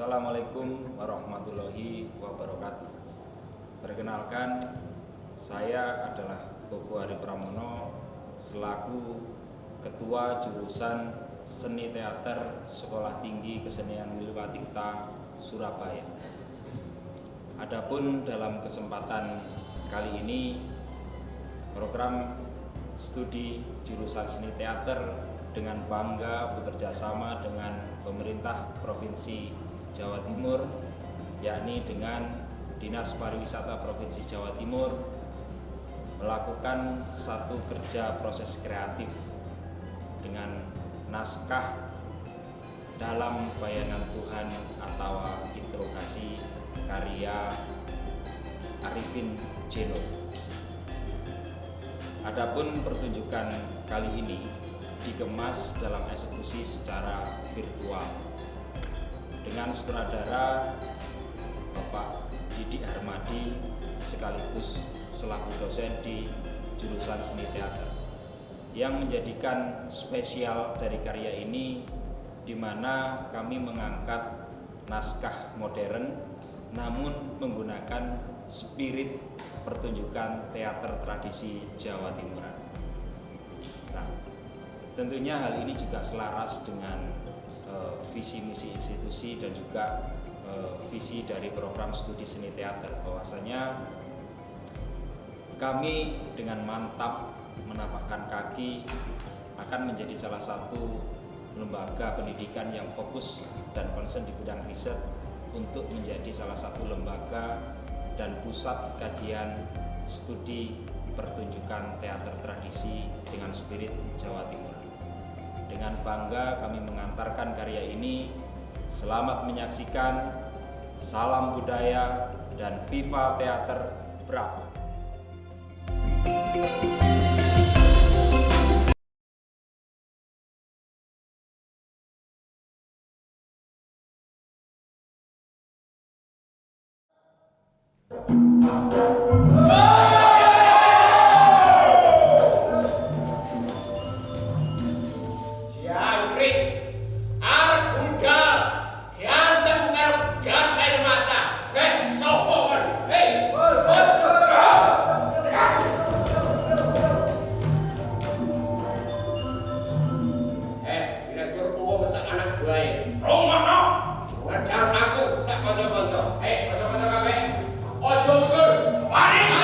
Assalamualaikum warahmatullahi wabarakatuh. Perkenalkan, saya adalah Gogo Hari Pramono selaku Ketua Jurusan Seni Teater Sekolah Tinggi Kesenian Wilwatikta Surabaya. Adapun dalam kesempatan kali ini, program studi jurusan seni teater dengan bangga bekerja sama dengan pemerintah Provinsi Jawa Timur, yakni dengan Dinas Pariwisata Provinsi Jawa Timur, melakukan satu kerja proses kreatif dengan naskah dalam bayangan Tuhan atau interogasi karya Arifin Jeno. Adapun pertunjukan kali ini dikemas dalam eksekusi secara virtual dengan sutradara Bapak Didik Harmadi sekaligus selaku dosen di jurusan seni teater, yang menjadikan spesial dari karya ini di mana kami mengangkat naskah modern namun menggunakan spirit pertunjukan teater tradisi Jawa Timuran. Nah, tentunya hal ini juga selaras dengan visi misi institusi dan juga visi dari program studi seni teater, bahwasanya kami dengan mantap menapakkan kaki akan menjadi salah satu lembaga pendidikan yang fokus dan concern di bidang riset untuk menjadi salah satu lembaga dan pusat kajian studi pertunjukan teater tradisi dengan spirit Jawa Timur. Dengan bangga kami mengantarkan karya ini. Selamat menyaksikan, salam budaya, dan Viva Teater Bravo. Ojo mundur, wani.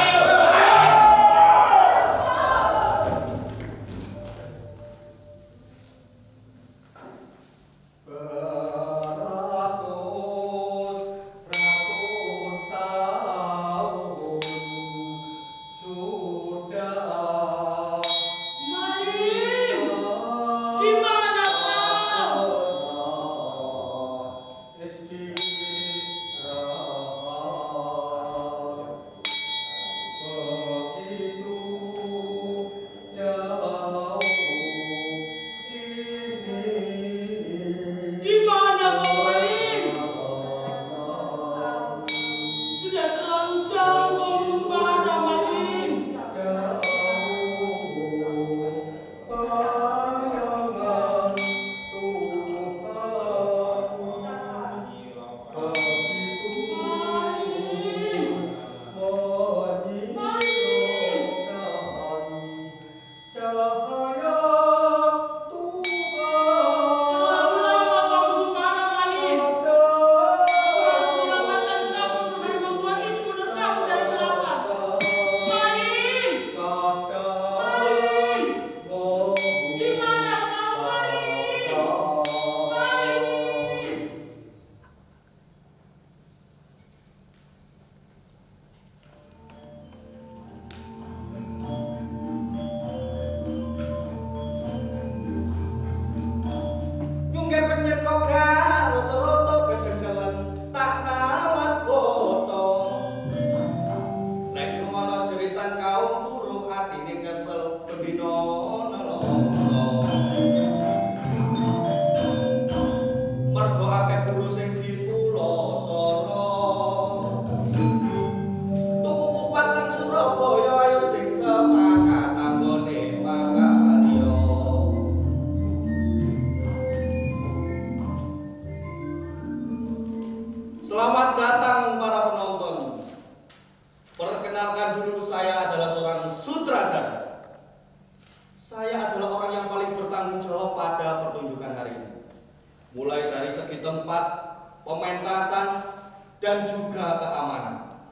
dan juga keamanan.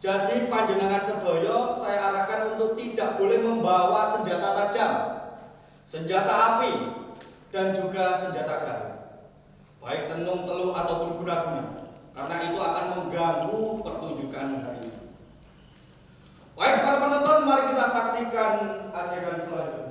Jadi panjenengan sedaya saya arahkan untuk tidak boleh membawa senjata tajam, senjata api, dan juga senjata garam, baik tenung, teluh ataupun guna-guna, karena itu akan mengganggu pertunjukan hari ini. Baik para penonton, mari kita saksikan adegan selanjutnya.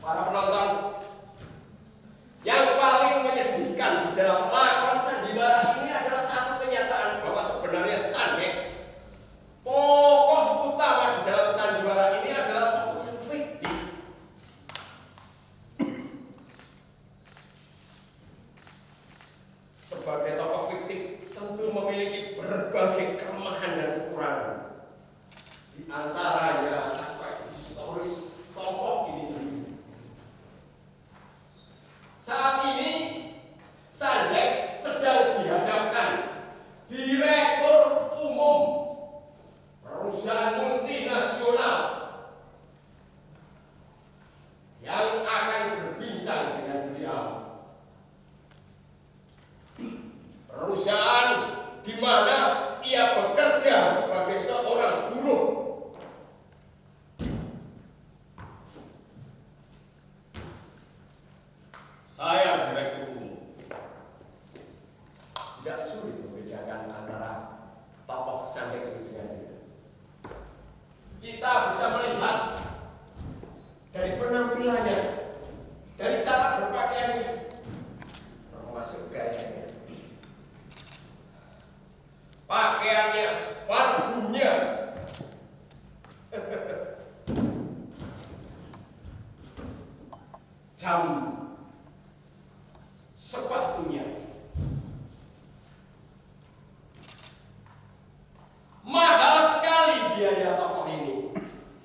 Para penonton, yang paling menyedihkan di dalam lakon sandiwara ini adalah satu kenyataan bahwa sebenarnya Sandek, tokoh utama di dalam sandiwara ini adalah tokoh yang fiktif. Sebagai tokoh fiktif tentu memiliki berbagai kelemahan dan kekurangan. Di antaranya aspek historis tokoh ini sendiri. Saat ini Sandek sedang dihadapkan Direktur Umum perusahaan multinasional yang akan berbincang dengan beliau. Perusahaan di mana ia bekerja sebagai seorang buruh. Saya Direktur Umum. Tidak sulit membedakan antara tokoh Sandek ini dengan itu. Kita bisa melihat dari penampilannya, dari cara berpakaiannya, termasuk gayanya. Pakaiannya, farbunya. Jam sepatunya. Mahal sekali biaya tokoh ini.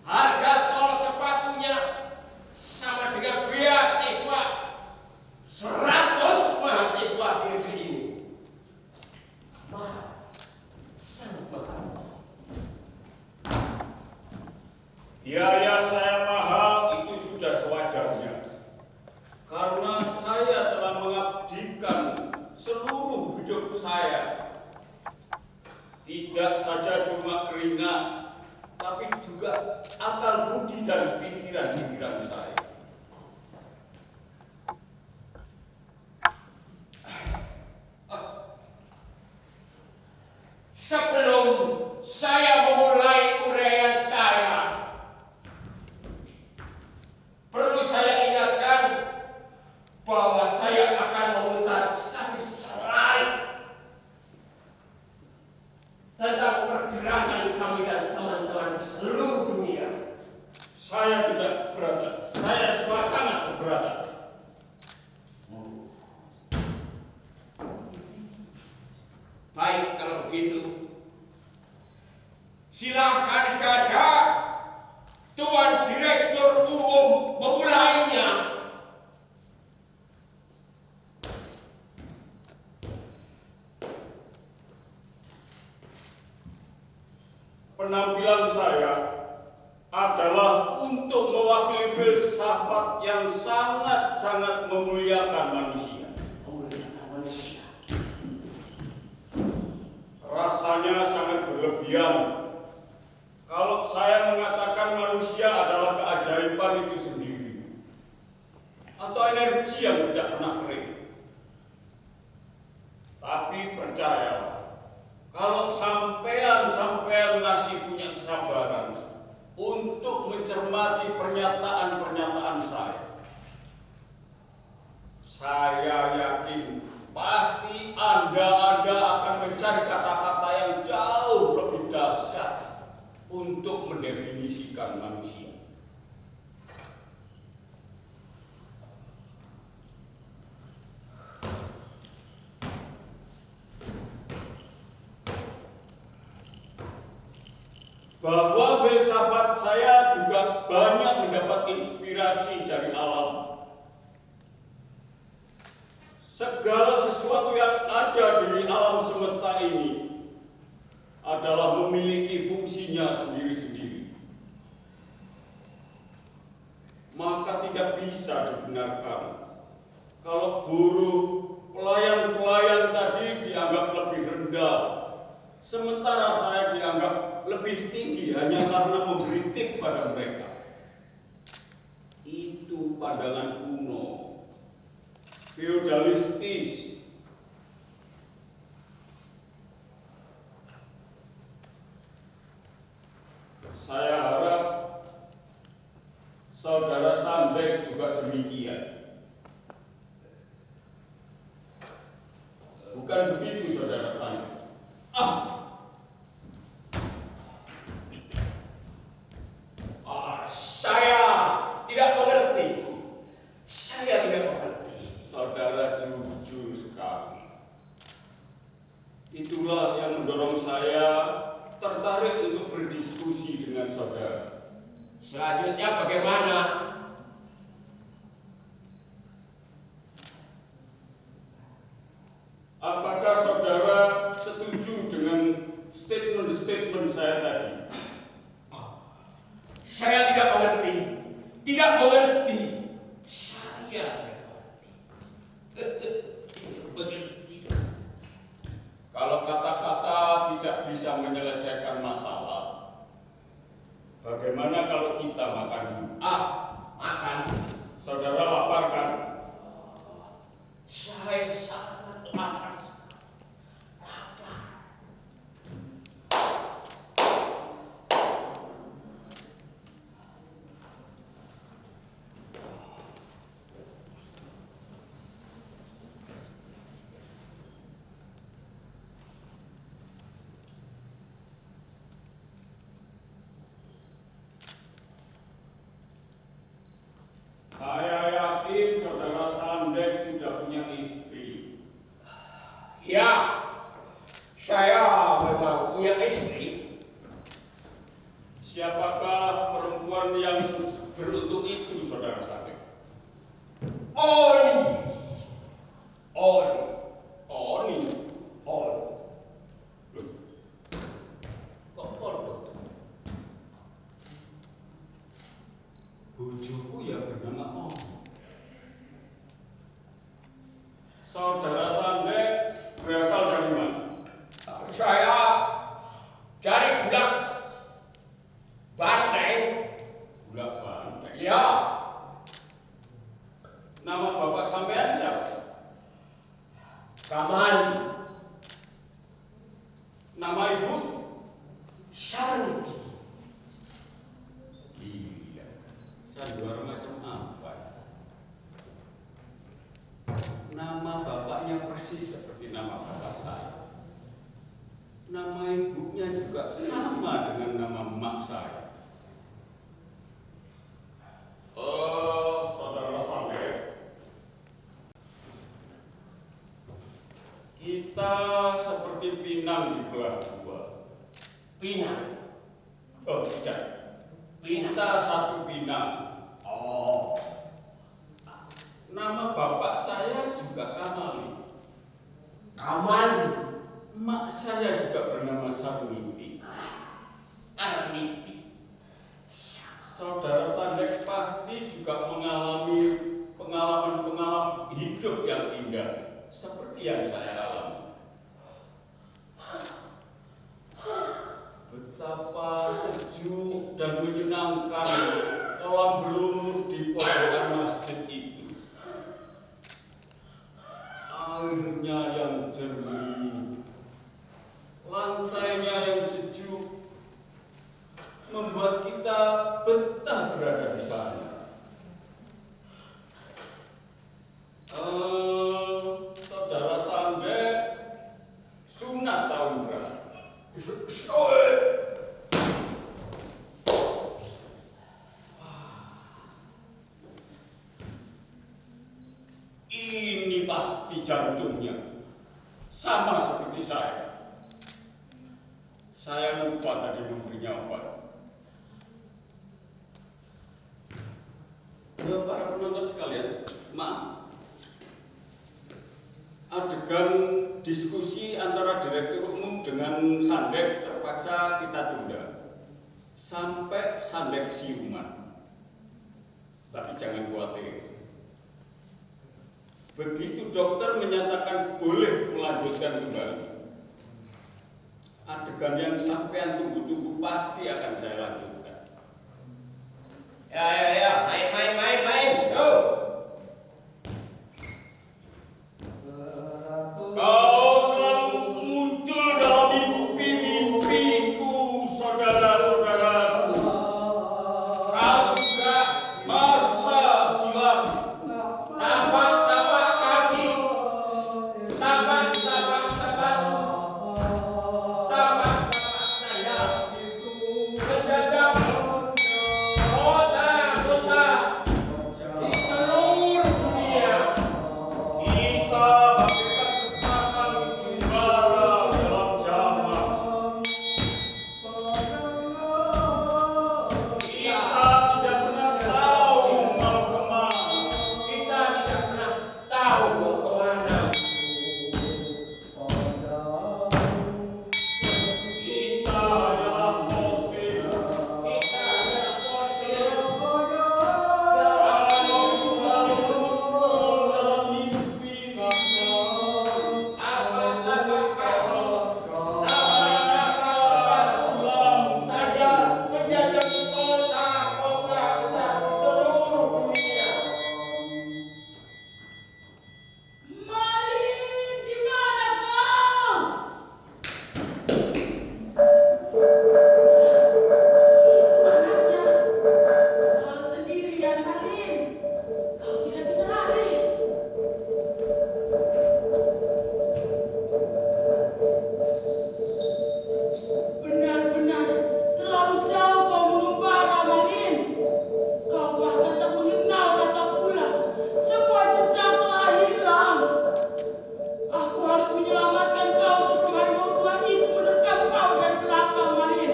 Harga sol sepatunya sama dengan beasiswa 100 mahasiswa di negeri ini. Mahal, sangat mahal. Biaya saya mahal itu sudah sewajarnya. Karena saya telah mengabdikan seluruh hidup saya. Tidak saja cuma keringat, tapi juga akal budi dan pikiran-pikiran saya. Sebelum saya memulai uraian saya, perlu saya ingatkan bahwa saya akan memutar satu slide tentang pergerakan kami dan teman-teman di seluruh dunia. Saya tidak keberatan. Saya sangat keberatan. Baik, kalau begitu, silahkan saja Tuan Direktur Umum memulainya. Penampilan saya adalah untuk mewakili filsafat yang sangat-sangat memuliakan manusia. Memuliakan manusia. Rasanya sangat berlebihan kalau saya mengatakan manusia adalah keajaiban itu sendiri atau energi yang tidak pernah kering. Tapi percayalah, kalau sampean masih punya kesabaran untuk mencermati pernyataan-pernyataan saya yakin pasti Anda akan mencari kata-kata yang jauh lebih dahsyat untuk mendefinisikan manusia. bahwa filsafat saya juga banyak mendapat inspirasi dari alam. Segala sesuatu yang ada di alam semesta ini adalah memiliki fungsinya sendiri-sendiri. Maka tidak bisa dibenarkan kalau buruh pelayan-pelayan tadi dianggap lebih rendah, sementara saya dianggap lebih tinggi hanya karena memberi tip pada mereka. Itu pandangan kuno, feodalistis. Saya harap saudara Sandek juga demikian. Bukan begitu, saudara Sandek? Saya tidak mengerti. Saya tidak mengerti. Saudara jujur sekali. Itulah yang mendorong saya tertarik untuk berdiskusi dengan saudara. Selanjutnya bagaimana? Apakah saudara setuju dengan statement-statement saya tadi? Saya tidak mengerti. Tidak mengerti. Saya tidak mengerti. Kalau kata-kata tidak bisa menyelesaikan masalah, bagaimana kalau kita makan dulu? Makan. Saudara lapar kan? Saya sangat lapar. Lapar. Saya yakin saudara Sandek sudah punya istri. Ya, saya memang punya istri. Siapakah perempuan yang beruntung itu, saudara Sandek? Oni. Oni. Kok bodoh? Bojoku ya bernama Oni. Saudara Sandek berasal dari mana? Saya dari Bulak Banteng. Bulak Banteng. Ya, Nama bapak sampean siapa? Kamal Nama ibu? Sarniti. Iya. Sandiwara macam apa? Nama bapaknya persis seperti nama bapak saya. Nama ibunya juga sama dengan nama emak saya. Saudara Sandek, kita seperti pinang di belah dua. Pinang. Oh tidak, Pinang. kita satu pinang. Oh, Nama bapak saya juga Kamali. Kamal Emak saya juga bernama Sarniti. Arniti. Saudara Sandek pasti juga mengalami pengalaman-pengalaman hidup yang indah seperti yang saya alami. Betapa sejuk dan menyenangkan kolam berlumur di pojokan masjid itu. Airnya yang jernih, lantainya yang sejuk, membuat kita betah berada di sana. Saudara Sandek sunat tahun berapa? Ini pasti jantungnya sama seperti saya. Saya lupa tadi memberinya obat. Para penonton sekalian, maaf. Adegan diskusi antara Direktur Umum dengan Sandek terpaksa kita tunda sampai Sandek siuman. Tapi jangan khawatir. Begitu dokter menyatakan boleh melanjutkan kembali, adegan yang sampean tunggu-tunggu pasti akan saya lanjutkan. Ya, main. Yo. Kau selalu muncul dalam mimpi-mimpiku, saudara-saudaraku. Kau juga masa silam. Tapak kaki. Tapak sepatu. Tapak sayap. Menjajaki kota-kota di seluruh dunia. Kita bagaikan sepasang gembala dalam jamak. Kita tidak pernah tahu mau kemana. Kita tidak pernah tahu mau kemana. Kita adalah fosil. Kita adalah fosil. Kau selalu muncul dalam mimpi kita. Tapak kaki. Tapak sepatu. Saya menjajaki kota-kota besar seluruh dunia. Malin, di mana kau? Itu anaknya. Kau sendirian, Malin. Kau tidak bisa lari. Benar-benar terlalu jauh kau mengembara, Malin. Kau bahkan tak mengenal kata pulang. Semua jejak telah hilang. Aku harus menyelamatkan kau sebelum harimau tua itu menerkam kau dari belakang, Malin.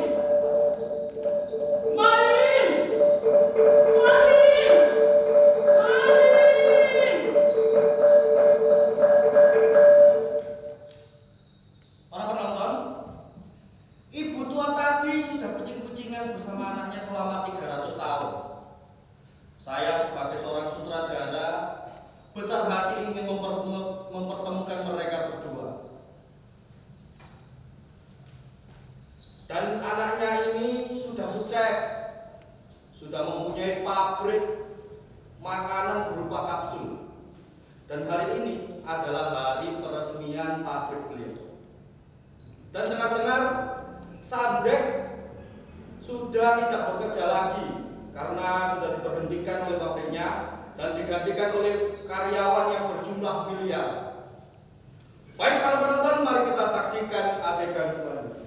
Malin! Malin! Malin! Para penonton, ibu tua tadi sudah kucing-kucingan bersama anaknya selama 300 tahun. Saya sebagai seorang sutradara besar hati ingin mempertemukan mereka berdua. Dan anaknya ini sudah sukses, sudah mempunyai pabrik makanan berupa kapsul. Dan hari ini adalah hari peresmian pabrik beliau. Dan dengar-dengar Sandek sudah tidak bekerja lagi karena sudah diberhentikan oleh pabriknya dan digantikan oleh karyawan yang berjumlah miliar. Baik para penonton, mari kita saksikan adegan selanjutnya.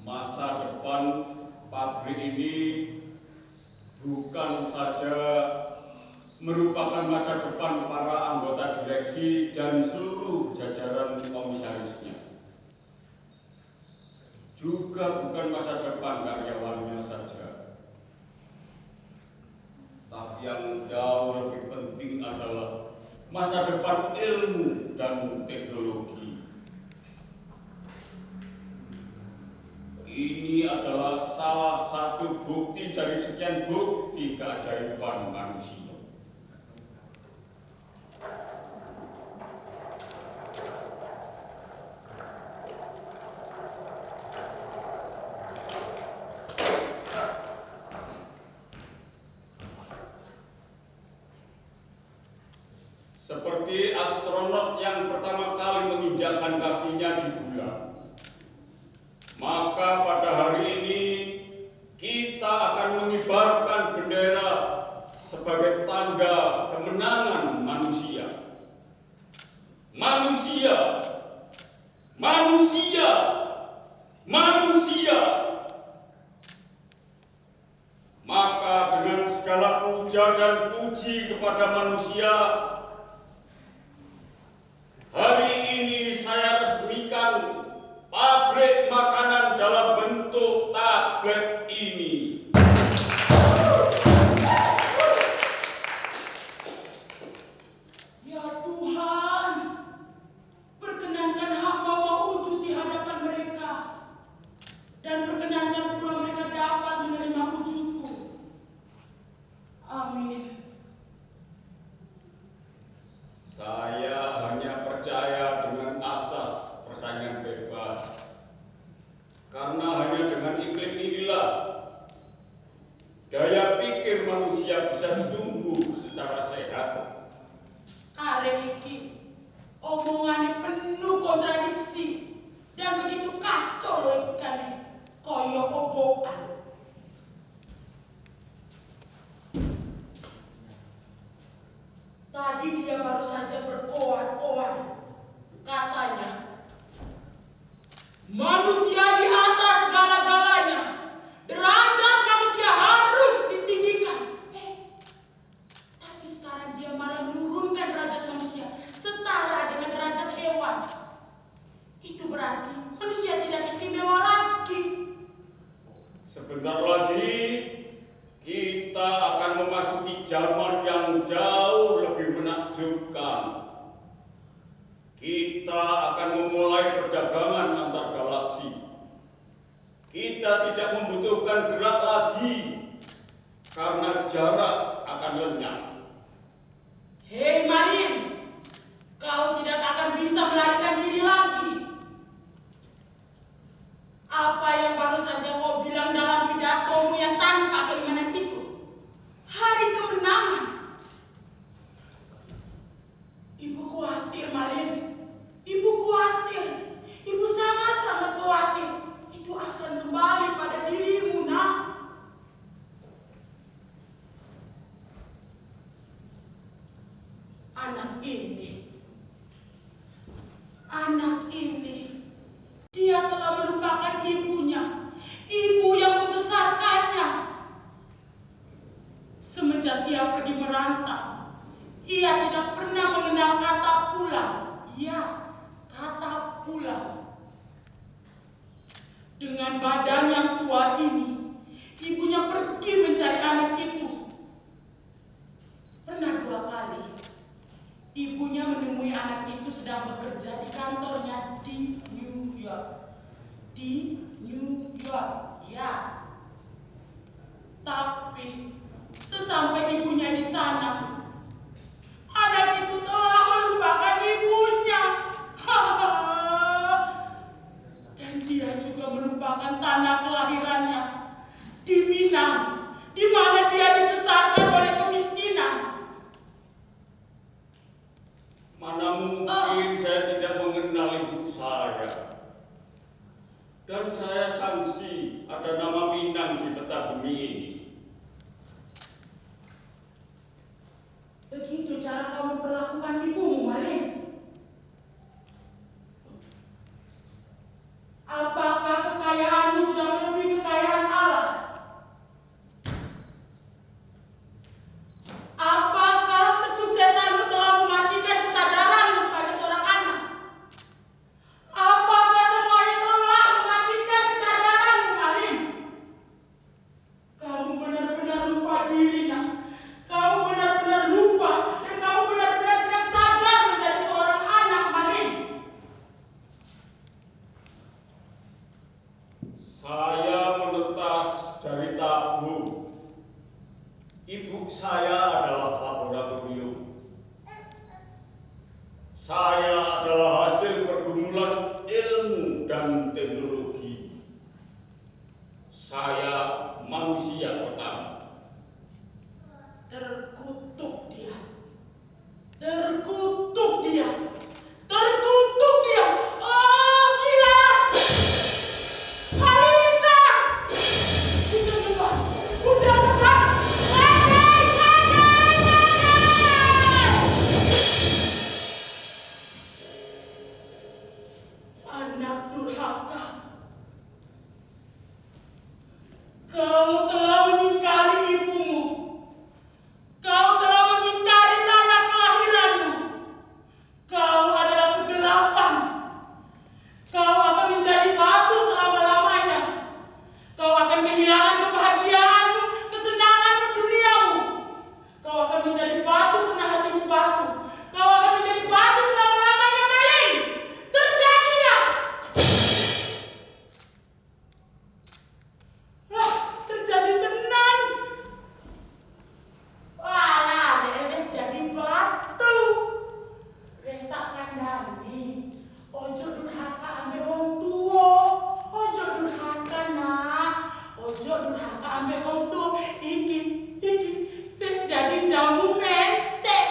Masa depan pabrik ini bukan saja merupakan masa depan para anggota direksi dan seluruh jajaran komisarisnya. Juga bukan masa depan karyawannya saja. Tapi yang jauh lebih penting adalah masa depan ilmu dan teknologi. Ini adalah salah satu bukti dari sekian bukti keajaiban manusia. Seperti astronot yang pertama kali menginjakkan kakinya di bulan. Maka pada hari ini kita akan mengibarkan bendera sebagai tanda kemenangan manusia. Manusia, manusia, manusia. Maka dengan segala puja dan puji kepada manusia, hari ini saya resmikan pabrik makanan dalam bentuk tablet ini. Ya Tuhan, perkenankan hamba mewujud di hadapan mereka, dan perkenankan pula mereka dapat menerima wujudku. Amin. Saya hanya percaya dengan asas persaingan bebas. Karena hanya dengan iklim inilah daya pikir manusia bisa tumbuh secara sehat. Arek iki omongannya penuh kontradiksi dan begitu kacau loh ikannya, koyo obokan. Tadi dia baru saja berkoar-koar, katanya manusia di atas segala-galanya, derajat manusia harus ditinggikan. Tapi sekarang dia malah menurunkan derajat manusia setara dengan derajat hewan. Itu berarti manusia tidak istimewa lagi. Sebentar lagi kita akan memasuki zaman yang jauh lebih menakjubkan. Kita akan memulai perdagangan antar galaksi. Kita tidak membutuhkan gerak lagi karena jarak akan lenyap. Hei Malin, kau tidak akan bisa melarikan diri lagi. Apa yang baru saja kau bilang dalam pidatomu yang tanpa keimanan itu? Hari kemenangan. Ibu khawatir, Malin. Ibu khawatir. Ibu sangat-sangat khawatir. Itu akan kembali pada dirimu, nak. Anak ini, dia telah melupakan ibunya, ibu yang membesarkannya. Semenjak ia pergi merantau, ia tidak pernah mengenal kata pulang. Ya, kata pulang. Dengan badan yang tua ini, ibunya pergi mencari anak itu. Pernah 2 kali, ibunya menemui anak itu sedang bekerja di kantornya di New York. Di New York, ya. Tapi sesampai ibunya di sana, anak itu telah melupakan ibunya. Dan dia juga melupakan tanah kelahirannya di Minang, di mana dia dibesarkan oleh kemiskinan. Mana mungkin saya tidak mengenal ibu saya. Dan saya sangsi ada nama Minang di peta bumi ini. Begitu cara kamu perlakukan ibumu, Malin. Apakah kekayaanmu sudah melebihi kekayaan Allah? Apakah kesuksesanmu telah mematikan kesadaranmu sebagai seorang anak? Apakah semuanya telah mematikan kesadaranmu, Malin? Kamu benar-benar lupa dirinya. Kamu benar-benar lupa dan kamu benar-benar tidak sadar menjadi seorang anak, Malin. Saya menetas dari tabung. Ibu saya adalah laboratorium. Saya adalah hasil pergumulan ilmu dan teknologi. Saya manusia pertama. Terkutuk dia. Terkutuk dia. Terkutuk dia. Oh, gila. Halilintar. Udah lebat. Udah lebat. Anak durhaka. Kau telah mengingkari ibumu. Kau telah mengingkari tanah kelahiranmu. Kau adalah kegelapan. Kau akan menjadi batu selama-lamanya. Kau akan kehilangan kebahagiaanmu, kesenanganmu, duniamu. Kau akan menjadi batu karena hatimu batu. Kau akan menjadi batu selama-lamanya, Malin. Terjadilah. Terjadi tenan. Walah, wis jadi batu. Wis tak kandhani. Ojo durhaka ambek wong tuwa. Ojo durhaka, Nak. Ojo durhaka ambek wong tuwa. Iki wis jadi jamu mentek.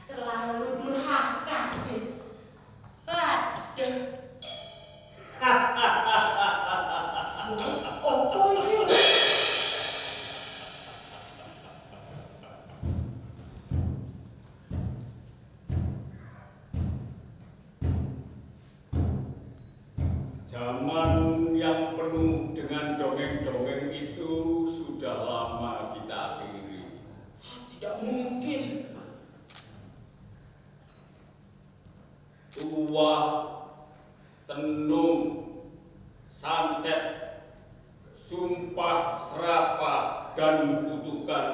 Terlalu durhaka sih. Aduh. Opo iki? Zaman yang penuh dengan dongeng-dongeng itu sudah lama kita akhiri. Tidak mungkin. Tuah, tenung, santet, sumpah, serapah, dan kutukan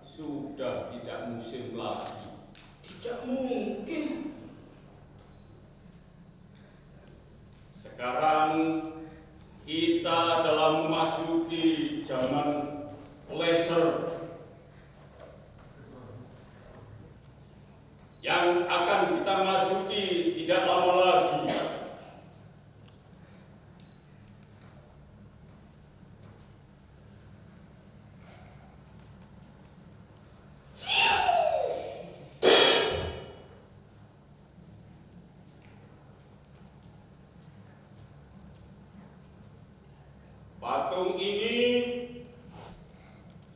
sudah tidak musim lagi. Tidak mungkin. Sekarang kita dalam memasuki zaman laser yang akan kita masuki tidak lama lagi. Patung ini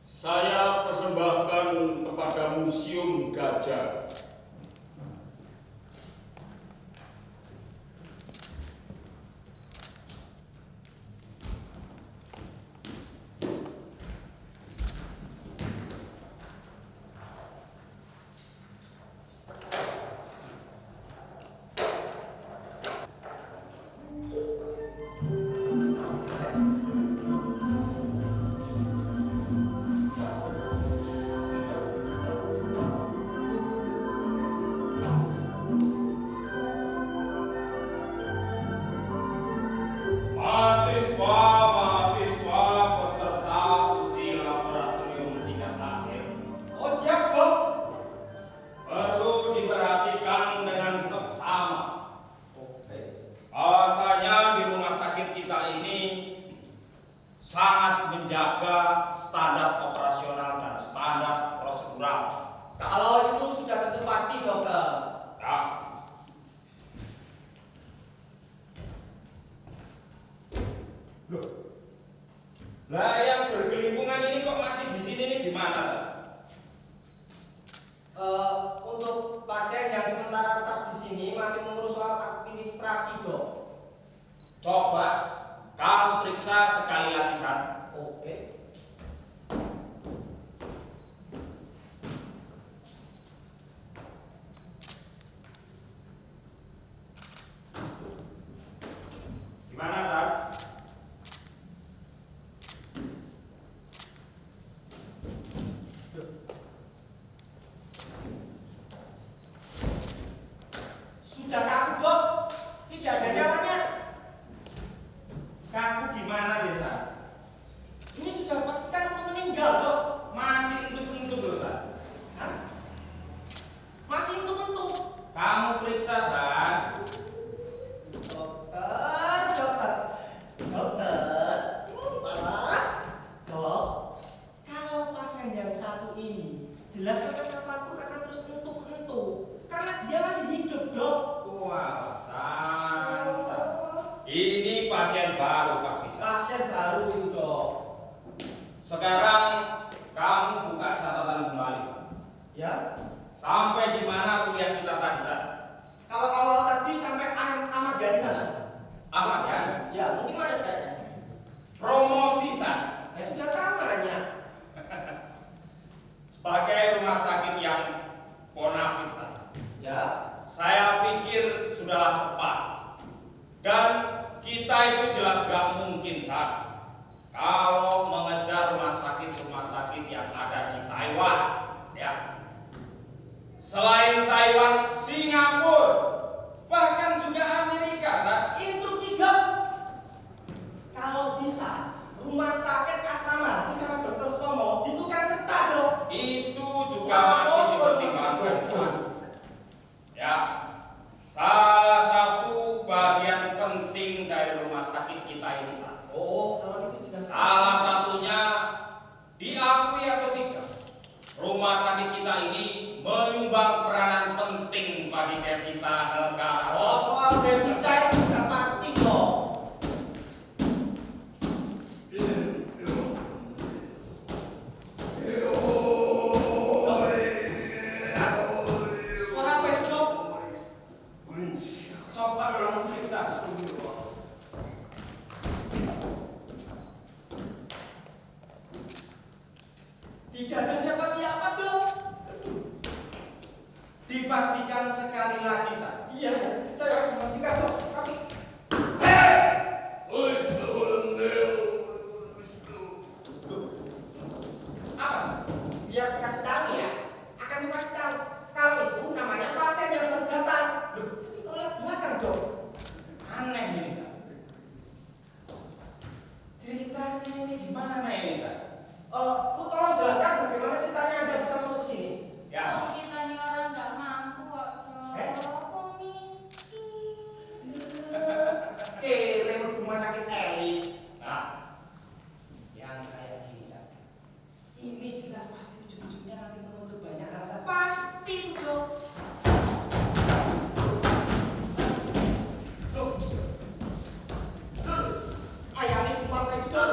saya persembahkan kepada Museum Gajah. Mahasiswa peserta uji laboratorium tingkat akhir. Oh siap, Dok. Perlu diperhatikan dengan seksama. Oke. Bahwasanya di rumah sakit kita ini sangat menjaga standar operasional dan standar prosedural. Kalau itu sudah tentu pasti, Dokter. Ya. Loh. Lah yang bergelimpungan ini kok masih di sini nih gimana, Sa? Untuk pasien yang sementara tetap di sini masih mengurus soal administrasi, Dok. Coba kamu periksa sekali lagi, San. Oke. Gimana, San? Sudah kaku, Dok. Tidak ada nyawanya. Kamu gimana sih, San? Ini sudah pastikan untuk meninggal, Dok. Masih untuk loh, San. Hah? Masih untuk. Kamu periksa, San. Dokter. Dok, kalau pasien yang satu ini jelas kapanpun akan terus entuk. Karena dia masih hidup, Dok. Wah, San. Ini pasien baru pasti, San. Pasien baru itu, Dok. Sekarang kamu buka catatan kembali, San. Ya. Sampai di mana kuliah kita tadi, San? Kalau awal tadi sampai Ahmad Yani sana. Ahmad ya? Ya, mungkin ada kayaknya. Promosi, San. Ya sudah namanya. Sebagai rumah sakit yang bonafit, San. Ya. Saya pikir sudahlah tepat. Dan kita itu jelas gak mungkin, San, kalau mengejar rumah sakit yang ada di Taiwan, ya. Selain Taiwan, Singapura, bahkan juga Amerika, San. Instruksi, Dok. Kalau bisa, rumah sakit asrama Haji sama Dr. Sutomo ditukar serta, Dok. Itu juga masih dipertimbangkan, San. Ya, salah satu bagian penting dari rumah sakit kita ini, San. Oh, kalau itu jelas. Salah satunya diakui atau tidak, rumah sakit kita ini menyumbang peranan penting bagi devisa negara. Oh, soal devisa itu sudah pasti, Dok. Suara apa itu, Dok? Coba dong periksa. Tidak ada siapa-siapa, Dok. Dipastikan sekali lagi, San. Iya, saya akan memastikan, Dok. Tapi Apa, San? biar kasih tahu ya, akan dikasih tahu kalau itu namanya pasien yang baru datang. Loh, itu lewat belakang, Dok. Aneh ini, San. Ceritanya ini gimana ini, San? Bu, tolong jelaskan bagaimana ceritanya Anda bisa masuk ke sini. Ya, Oh, kita nih orang nggak mampu kok, Dok. Eh? Aku miskin. Lewat rumah sakit elit. nah, yang kayak gini, San. Ini jelas pasti ujung-ujungnya nanti menuntut banyak hal, San. Pasti itu, Dok. Loh, ayamnya kumpul lagi, Dok.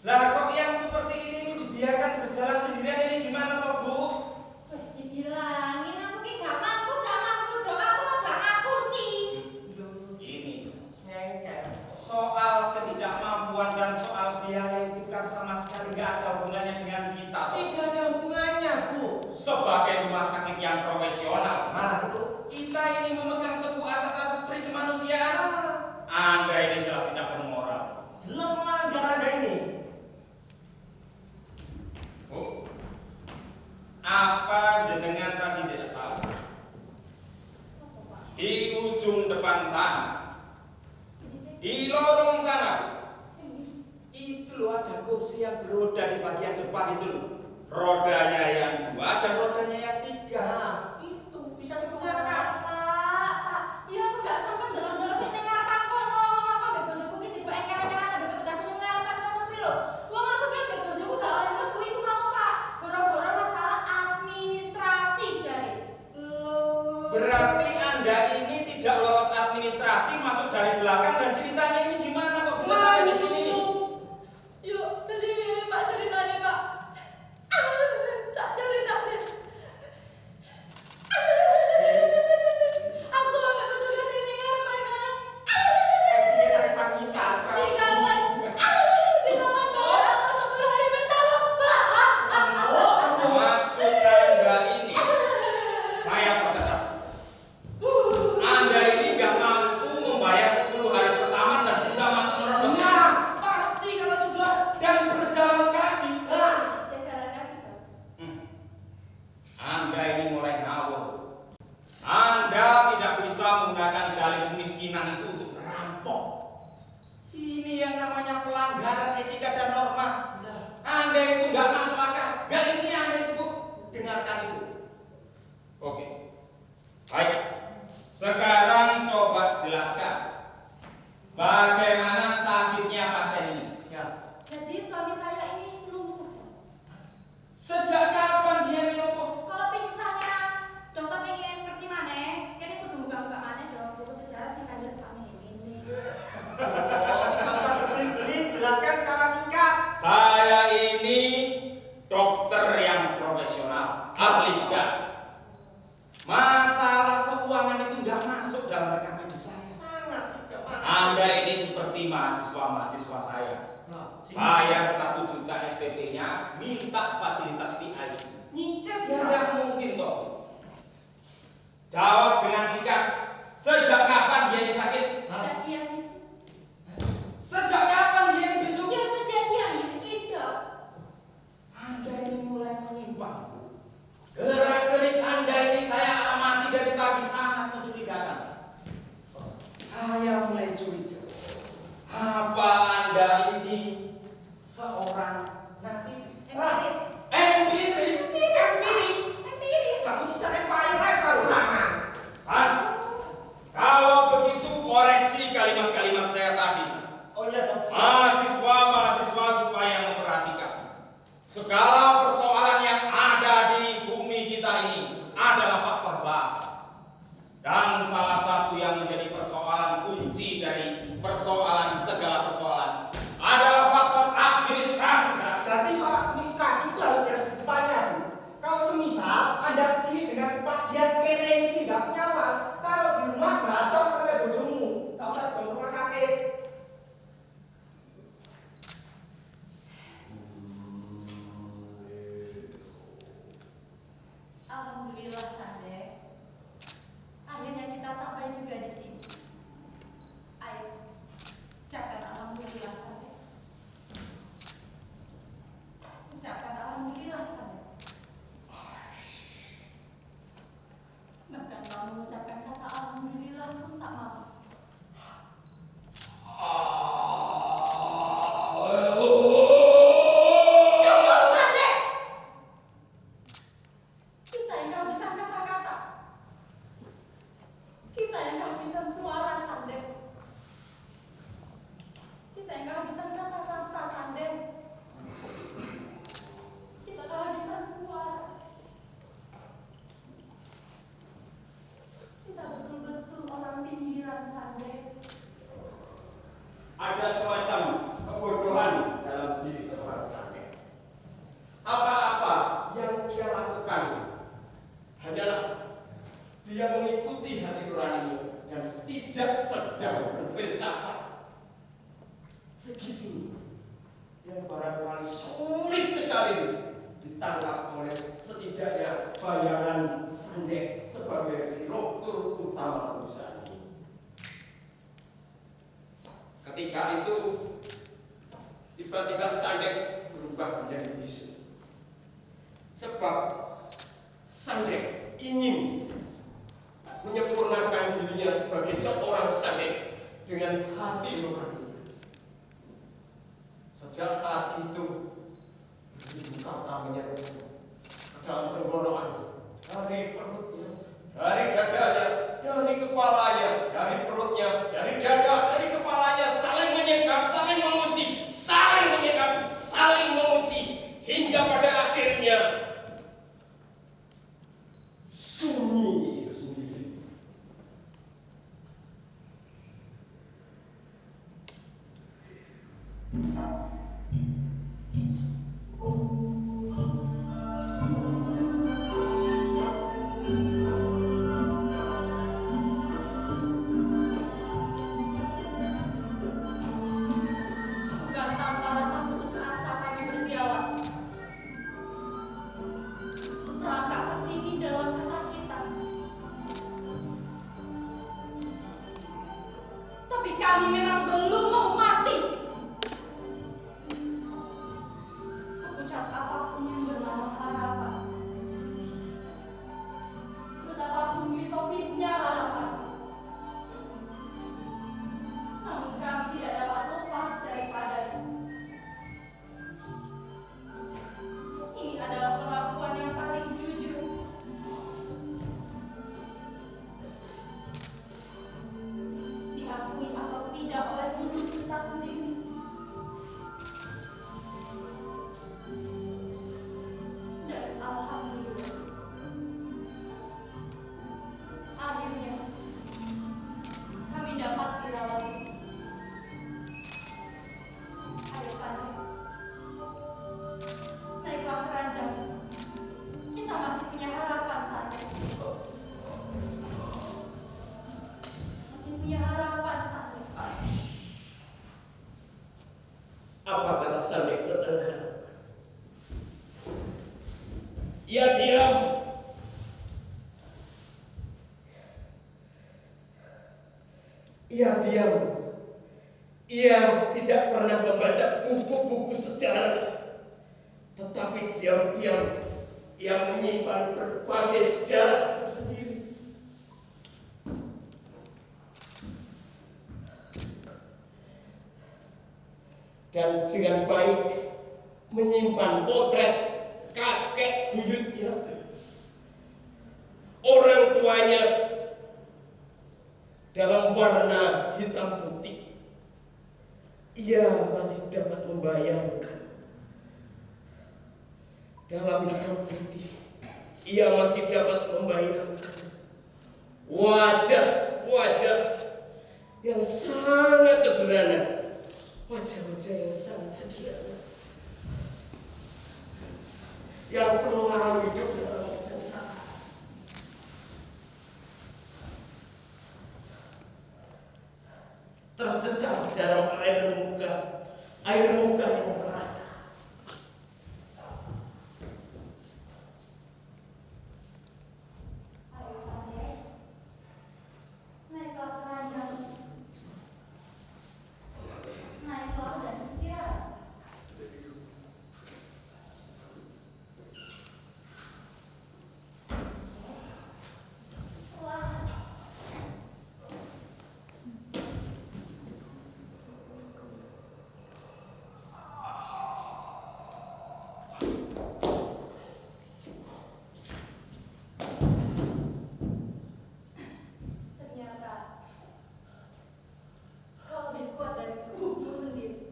Lah kok yang Di lorong sana. Itu loh ada kursi yang beroda di bagian depan itu loh. Rodanya yang 2 dan rodanya yang 3. Nah, itu bisa Pak, digunakan. Pak, ya aku gak sampai delok-delok sing ning ngarepan kono. Wong aku ambek bojoku ki sibuk engker-engkeran ambek petugas sing ngarepan kono kuwi lho. Wong aku ki ambek bojoku gak oleh mlebu iku mau, Pak. Gara-gara masalah administrasi jare. Berarti Anda ini tidak lolos administrasi, masuk dari belakang, dan ceritanya ini gimana kok bisa sampai di sini? Yuk, tadi Pak ceritanya, Pak. Tak ceritanya. Aku ambek petugas ini ngarepan kono. Ini tangis-tangisan. Di kawan bayar aku 10 hari pertama, Pak. Maksud Anda ini, saya pertegas. Anda ini nggak mampu membayar 10 hari pertama dan bisa masuk nerobos. Nah, pasti kalau sudah dan berjalan kaki. Nah, Ya jalan kaki, Pak. Anda ini mulai ngawur. Anda tidak bisa menggunakan dalih kemiskinan itu untuk merampok. Ini yang namanya pelanggaran etika dan norma. nah, Anda itu nggak masuk akal. Nggak ini Anda itu. dengarkan itu. Oke. Baik. Sekarang coba jelaskan bagaimana sakitnya pasien ini. Ya. Jadi suami saya ini lumpuh. Sejak kapan dia ini lumpuh? Kalau pingsannya dokter pengen ngerti maneh, kene kudu buka-buka maneh dong. Buku sejarah sing kandel sami ini. Oh, tidak usah berbelit-belit, jelaskan secara singkat. Saya ini dokter yang profesional, ahli bedah. Masalah keuangan itu nggak masuk dalam rekam medis saya. Sangat tidak masuk. Anda ini seperti mahasiswa saya. Nah, sini. Bayar 1 juta SPP-nya, minta fasilitas VIP. Nyicil Ya bisa. nggak mungkin toh. Jawab dengan singkat. Sejak kapan dia ini sakit? Kejadian isu. Sejak kapan dia ini bisu? Ya sejadian isu dok. Anda ini mulai menyimpang. Gerak-gerik Anda ini saya amati dari tadi sangat mencurigakan. Saya mulai curiga. Apa Anda ini seorang nativis? Empiris. Empiris? Empiris. Empiris. Kamu sisa empire baru tangan. San, kalau begitu koreksi kalimat-kalimat saya tadi. San. Oh iya dong. Mahasiswa supaya memperhatikan. Segala persoalan yang ada di bumi kita ini adalah faktor bahasa. Dan salah satu yang menjadi persoalan kunci dari persoalan segala persoalan adalah faktor administrasi. San. Jadi soal administrasi itu harus jelas di depannya, Bu. Kalau semisal Anda kesini dengan bagian kere ini nggak punya uang, taruh di rumah gatok sampai bojomu, nggak usah ke rumah sakit. Alhamdulillah Sande. Akhirnya kita sampai juga di sini. Ayo, ucapkan alhamdulillah Sande. Ucapkan alhamdulillah Sande. Bahkan kamu mengucapkan kata alhamdulillah pun tak mau. Cukup Sande. Kita yang kehabisan kata-kata. Kita yang kehabisan suara, Sande. Kita yang kehabisan kata-kata, Sande. Kita kehabisan suara. Kita betul-betul orang pinggiran, Sande. Ada semacam kebodohan dalam diri seorang Sande. Apa-apa yang ia lakukan hanyalah dia mengikuti hati nuraninya dan tidak sedang berfilsafat. Segitu yang barangkali sulit sekali ditangkap oleh setidaknya bayangan Sande sebagai direktur utama perusahaan ini. Ketika itu tiba-tiba Sande berubah menjadi bisu. Sebab Sande ingin menyempurnakan dirinya sebagai seorang Sande dengan hati nurani. Sejak saat itu, ibu kata menyeruku ke dalam tenggorokan, dari perutnya, dari dadanya, dari kepalanya, dari perutnya, dari dada, dari kepalanya, saling menyekap, saling menguji, saling menyekap, saling menguji, hingga pada akhirnya sunyi itu sendiri. Bukan tanpa rasa putus asa kami berjalan. Merangkak ke sini dalam kesakitan. Tapi kami memang belum mau mati. Sepucat apapun yang bernama harapan, betapapun utopisnya harapan, namun kami tidak dapat lepas daripadanya. Ini adalah pengakuan yang paling jujur. Diakui atau tidak oleh mulut kita sendiri. Dan alhamdulillah, akhirnya kami dapat dirawat di sini. Ayo Sandi, naiklah ke ranjang. Kita masih punya harapan, Sandi. Masih punya harapan, Sandi. Apa kata Sanik tentang harapan? Ia diam. Ia diam. Ia tidak pernah membaca buku-buku sejarah, tetapi diam-diam ia menyimpan berbagai sejarah itu sendiri. Dan dengan baik menyimpan potret kakek buyutnya, orang tuanya dalam warna hitam putih. Ia masih dapat membayangkan dalam hitam putih. Ia masih dapat membayangkan wajah-wajah yang sangat sederhana, wajah-wajah yang sangat sederhana, yang selalu hidup dalam kesengsaraan. Tercecar dalam air muka yang merata. Ayo Sandi, naiklah ke ranjang. Naiklah dan istirahat. Wah. Ternyata kau lebih kuat dari tubuhmu sendiri.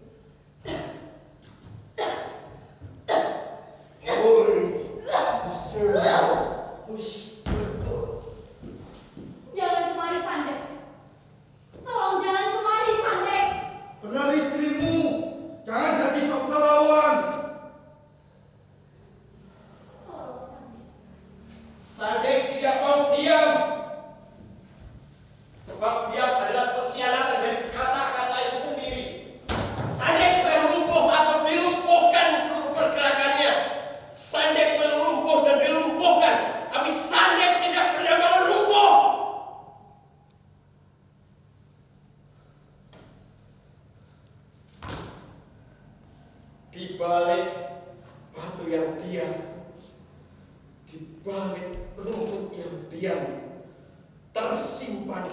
Jangan kemari, Sandek. Tolong jangan kemari, Sandek. Benar istrimu, jangan jadi sok pahlawan. Tolong, Sandek. Sadek tidak mau diam, sebab diam adalah pengkhianatan dari kata-kata itu sendiri. Sadek melumpuh atau dilumpuhkan seluruh pergerakannya. Sadek melumpuh dan dilumpuhkan, tapi Sadek tidak pernah mau lumpuh. Di balik batu yang diam, di balik rumput yang diam, tersimpan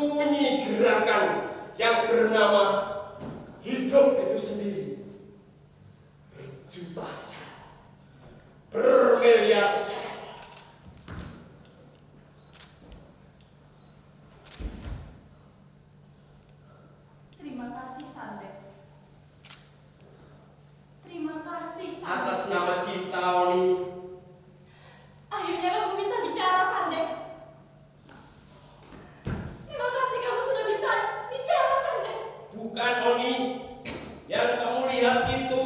bunyi gerakan yang bernama hidup itu sendiri. Berjuta sel, bermiliar sel. Terima kasih, Sandek. Terima kasih, Sandek. Atas nama cinta, Oni. Akhirnya kamu bisa bicara, Sandek. Terima kasih kamu sudah bisa bicara, Sandek. Bukan, Oni. Yang kamu lihat itu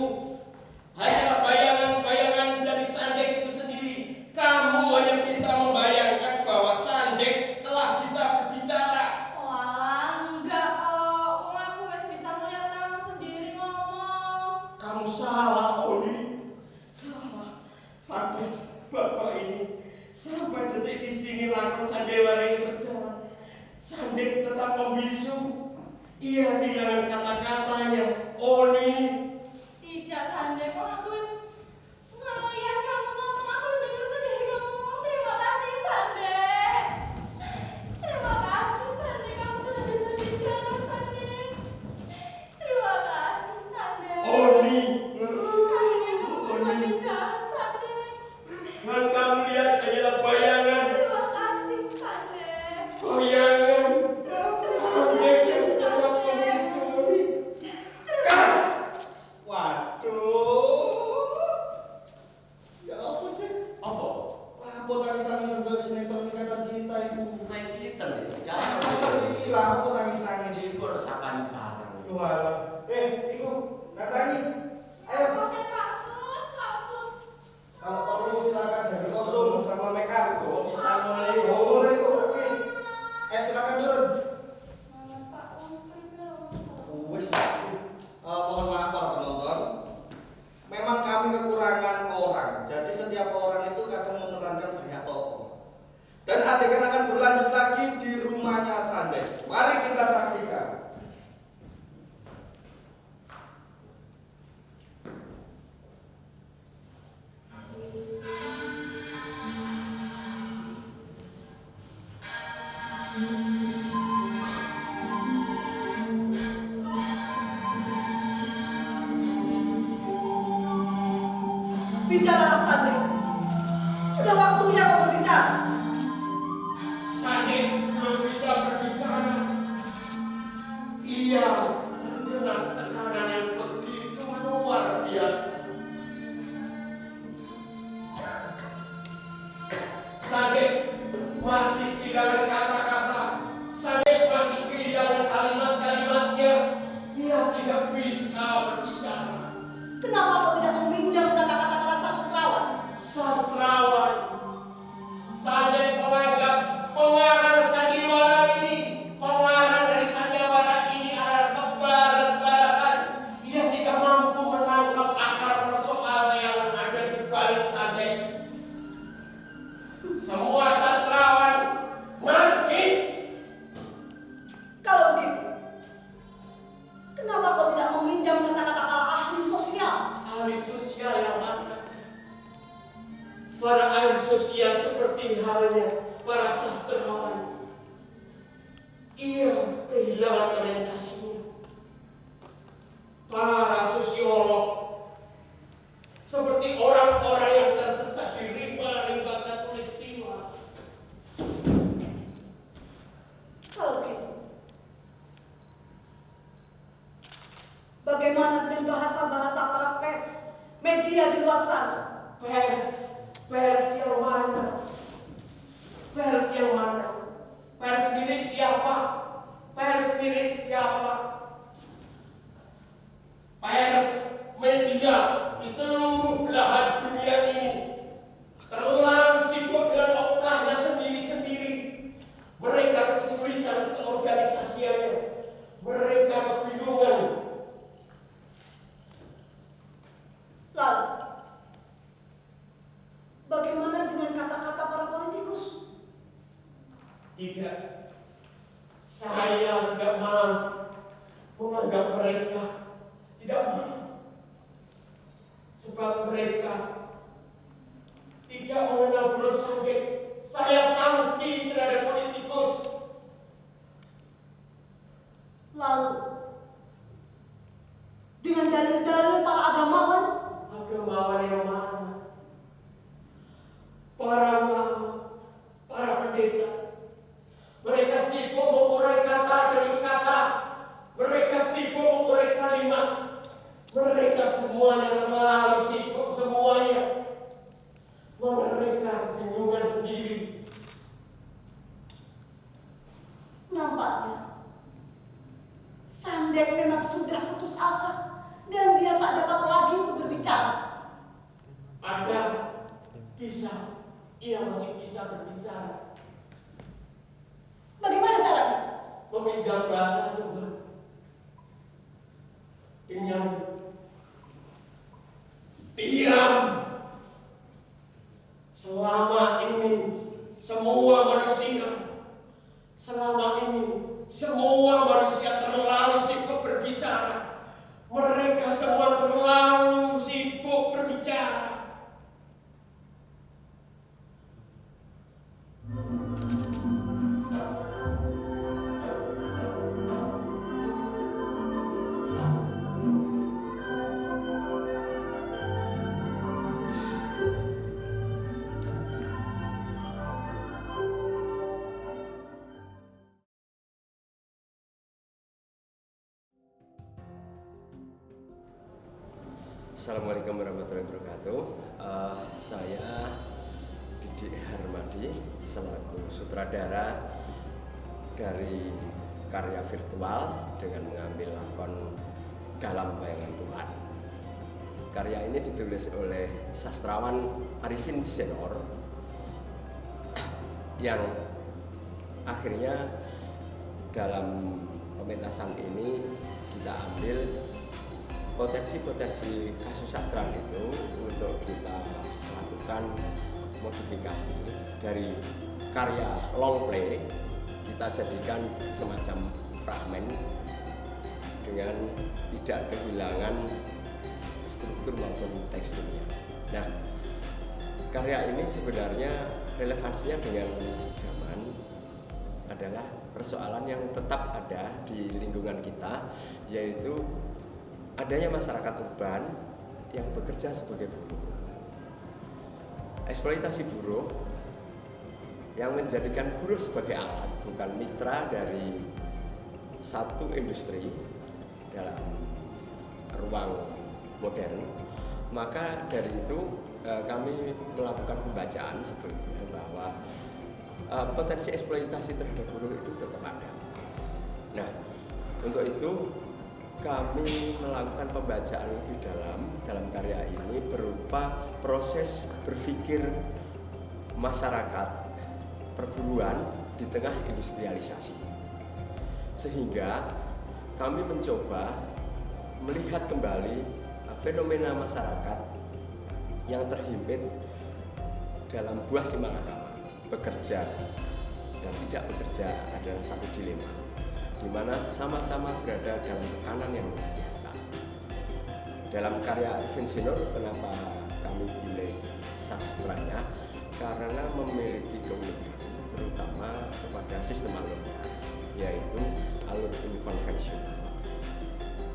hanya bayangan-bayangan dari Sandek itu sendiri. Kamu hanya bisa membayangkan bahwa Sandek telah bisa berbicara. Walah, enggak kok. Aku wes bisa melihat kamu sendiri ngomong. Kamu salah, Oni. Salah. Fakir Bapak ini sampai detik di sini lakon sandiwara ini berjalan. Sandek tetap membisu. Ia kehilangan kata-katanya, Oni. Tidak, Sandek. Aku wes ngelihat kamu ngomong. Aku udah denger sendiri kamu ngomong. Terima kasih, Sandek. Terima kasih, Sandek. Kamu sudah bisa bicara, Sandek. Terima kasih, Sandek. Oni. Akhirnya kamu bisa bicara, Sandek. Yang kamu lihat hanyalah bayangan. Terima kasih, Sandek. Bayangan. Sandek yang tetap membisu. Waduh. Ya apa sih? Apa? Apa tangis-tangis untuk sinetron Ikatan Cinta itu? Main kita nih, Apa sekarang iki lah apa nangis-nangis itu itu? udah sapaan bareng. Wah, iku nantangi. Ayo, Maksud, maksud. kalau perlu silakan dari kostum sama make up. Bisa mulai. Oh, boleh kok. Oke. Silakan turun. Pak, skripnya loh. Wes. Mohon maaf para penonton. Memang kami kekurangan orang. Jadi setiap orang itu kadang memerankan banyak tokoh. Dan adegan akan berlanjut lagi di rumahnya Sandek. Mari kita saksikan. Bicaralah, Sandek. Sudah waktunya kau berbicara. Sandek belum bisa berbicara. Ia terkena tekanan yang begitu luar biasa. Sandek masih kehilangan kata-kata. Sandek masih kehilangan kalimat-kalimatnya. Ia tidak bisa berbicara. Kenapa kau tidak meminjam kata-kata para sastrawan? Sastrawan. Sandek menganggap pengarang sandiwara ini, pengarang dari sandiwara ini adalah kebarat-baratan. Ia tidak mampu menangkap akar persoalan yang ada di balik Sandek. Semua sastrawan narsis. Kalau begitu, kenapa kau tidak meminjam kata-kata para ahli sosial? Ahli sosial yang mana? Para ahli sosial seperti halnya para sastrawan. Ia kehilangan orientasinya. Para sosiolog seperti orang-orang yang tersesat di rimba-rimba katulistiwa. Kalau begitu, bagaimana dengan bahasa-bahasa para pers, media di luar sana? Pers yang mana? Pers yang mana? Pers milik siapa? Pers milik siapa? Pers media di seluruh belahan dunia ini terlalu sibuk dengan otaknya sendiri-sendiri. Mereka kesulitan keorganisasiannya. Mereka kebingungan. Lalu, bagaimana dengan kata-kata para politikus? Tidak. Saya tidak mau menganggap mereka tidak mau. Sebab mereka tidak mengenal Bro Sandek. Saya sanksi terhadap politikus. Lalu, dengan dalil-dalil para agamawan, Agamawan yang mana? Para ulama, para pendeta. Mereka sibuk mengurai kata demi kata. Mereka sibuk mengurai kalimat. Mereka semuanya terlalu sibuk semuanya. Mereka bingungan sendiri. nampaknya Sandek memang sudah putus asa dan dia tak dapat lagi untuk berbicara. Ada bisa, ia masih bisa berbicara. Bagaimana caranya? Meminjam bahasa Tuhan dengan diam. Selama ini semua manusia terlalu sibuk berbicara. Mereka semua terlalu sibuk berbicara. Assalamualaikum warahmatullahi wabarakatuh. Saya Didik Harmadi selaku sutradara dari karya virtual dengan mengambil lakon Dalam Bayangan Tuhan. Karya ini ditulis oleh sastrawan Arifin Senor yang akhirnya dalam pementasan ini kita ambil potensi-potensi kasus sastraan itu untuk kita lakukan modifikasi dari karya long play, kita jadikan semacam fragmen dengan tidak kehilangan struktur maupun teksturnya. Nah, karya ini sebenarnya relevansinya dengan zaman adalah persoalan yang tetap ada di lingkungan kita, yaitu adanya masyarakat urban yang bekerja sebagai buruh. Eksploitasi buruh yang menjadikan buruh sebagai alat, bukan mitra dari satu industri dalam ruang modern. Maka dari itu kami melakukan pembacaan sebelumnya bahwa potensi eksploitasi terhadap buruh itu tetap ada. Nah, untuk itu kami melakukan pembacaan lebih dalam karya ini berupa proses berpikir masyarakat perburuan di tengah industrialisasi. Sehingga kami mencoba melihat kembali fenomena masyarakat yang terhimpit dalam buah simalakama. Bekerja dan tidak bekerja adalah satu dilema, di mana sama-sama berada dalam tekanan yang luar biasa. Dalam karya Arifin Senor, kenapa kami pilih sastranya? Karena memiliki keunikan, terutama kepada sistem alurnya, yaitu alur inkonvensional,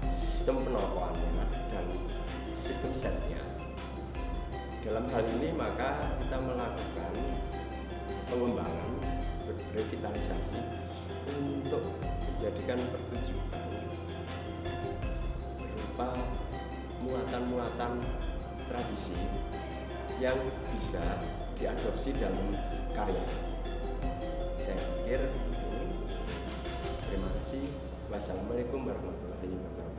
sistem penokohannya dan sistem setnya. Dalam hal ini maka kita melakukan pengembangan, revitalisasi untuk menjadikan pertunjukan berupa muatan-muatan tradisi yang bisa diadopsi dalam karya. Saya pikir itu. Terima kasih. Wassalamualaikum warahmatullahi wabarakatuh.